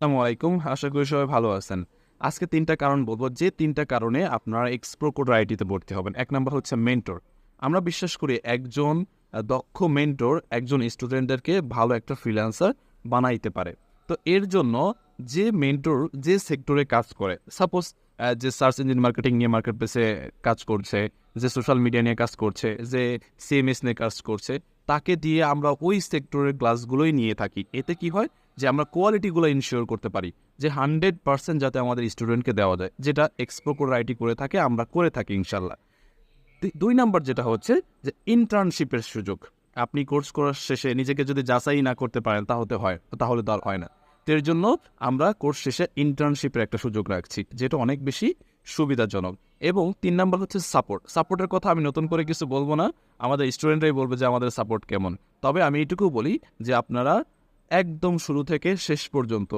আসসালামু আলাইকুম। আশা করি সবাই ভালো আছেন। আজকে ৩ টা কারণ বলব, যে ৩ টা কারণে আপনারা এক্সপ্লো কোড আইটিতে ভর্তি হবেন। ১ নাম্বার হচ্ছে মেন্টর। আমরা বিশ্বাস করি একজন দক্ষ মেন্টর একজন স্টুডেন্টদেরকে ভালো একটা ফ্রিল্যান্সার বানাইতে পারে। তো এর জন্য যে মেন্টর যে সেক্টরে কাজ করে, সাপোজ যে সার্চ ইঞ্জিন মার্কেটিং নিয়ে মার্কেট প্লেসে কাজ করছে, যে সোশ্যাল মিডিয়া নিয়ে কাজ করছে, যে সিএমএস নিয়ে কাজ করছে, তাকে দিয়ে আমরা ওই সেক্টরের ক্লাসগুলোই নিয়ে থাকি। এতে কি হয় যে আমরা কোয়ালিটিগুলো ইনশিওর করতে পারি যে 100% যাতে আমাদের স্টুডেন্টকে দেওয়া যায়, যেটা এক্সপ্লো কোড আইটি করে থাকে, আমরা করে থাকি ইনশাল্লাহ। ২ নাম্বার যেটা হচ্ছে যে ইন্টার্নশিপের সুযোগ। আপনি কোর্স করার শেষে নিজেকে যদি যাচাই না করতে পারেন তাহলে তো আর হয় না। তো এর জন্য আমরা কোর্স শেষে ইন্টার্নশিপের একটা সুযোগ রাখছি, যেটা অনেক বেশি সুবিধাজনক। এবং ৩ নাম্বার হচ্ছে সাপোর্টের কথা আমি নতুন করে কিছু বলবো না, আমাদের স্টুডেন্টরাই বলবে যে আমাদের সাপোর্ট কেমন। তবে আমি এইটুকু বলি যে আপনারা একদম শুরু থেকে শেষ পর্যন্ত